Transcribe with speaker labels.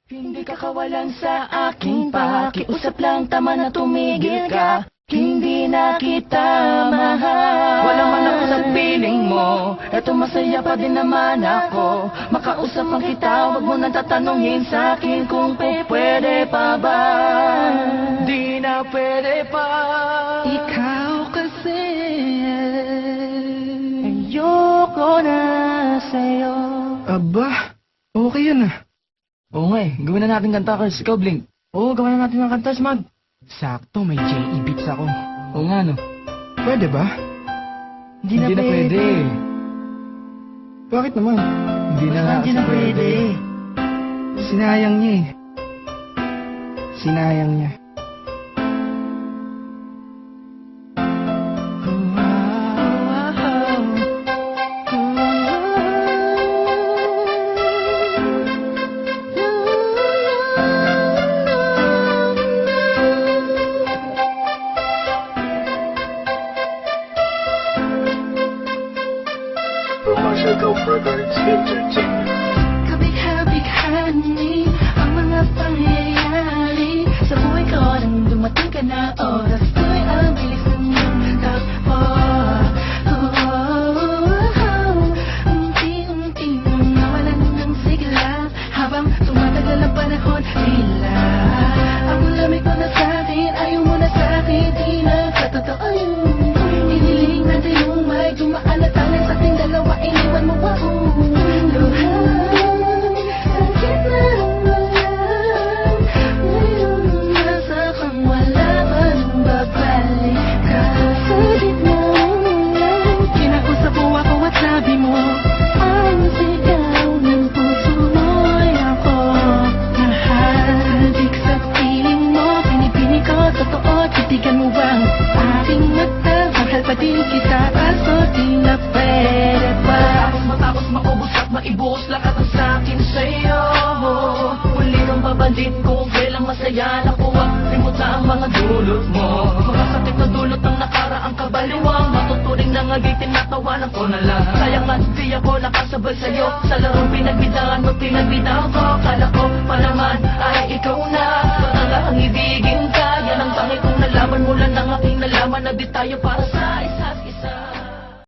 Speaker 1: Hindi ka kawalan sa aking pakiusap lang, tama na tumigil ka. Hindi na kita mahal. Wala man ako sa piling mo, eto masaya pa din naman ako. Makausapan kita, wag mo nang tatanungin sa akin kung pwede pa ba. Di na pwede pa.
Speaker 2: Ikaw kasi
Speaker 1: Ayoko na sa'yo.
Speaker 2: Aba, okay yan ah.
Speaker 1: Oo nga gawin na natin kanta, Kers. Ikaw, Blink.
Speaker 2: Oo, gawa na natin ng kanta, Smag. Sakto, may J.E. beats ako.
Speaker 1: Oo nga, no?
Speaker 2: Pwede ba?
Speaker 1: Hindi na pwede.
Speaker 2: Bakit naman?
Speaker 1: Hindi na nga
Speaker 2: Hindi na pwede. Sinayang niya eh. Sinayang niya.
Speaker 3: Go Brothers Entertainment.
Speaker 4: Kabigha-bighani ang mga pangyayari sa buhay ko nang dumating ka na. Oras ko'y ang bilis ng iyong takbo. Unti-unti nang nawalan ng sigla habang tumatagal ang panahon. Tila ang lamig mo na sa'kin, ayaw mo na sa'kin, di na katotoo yun. Iniling natin yung may dumaan na talang sa ating dalawa, iniwan mo pa sakit na lang, ngayon nasa kang wala pa nang babalik ka. Sa gitna ng kinausap mo ako at sabi mo, ang sigaw ng puso mo'y ako nahadik sa piling mo. Pinipini ko, totoo, titigan mo bang aking mata? Mahal pa din kita, kaso di na pwede pa.
Speaker 1: Matapos maubos at maibuhos lahat ang sakin sa'yo. Muli nang babalik ko, kailang masaya nakuha. Limot na ang mga dulot mo. Mga sakit na dulot ng nakaraang kabaliwang. Matuturing na ngagitin, natawanan ko na lang. Sayang nga di ako nakasabay sa'yo sa larong pinagbidahan mo, pinagbidahan ko. Kala ko pa naman ay ikaw na ang ibigin ka. Yan ang tangi kong nalaman mula ng aking nalaman na di tayo para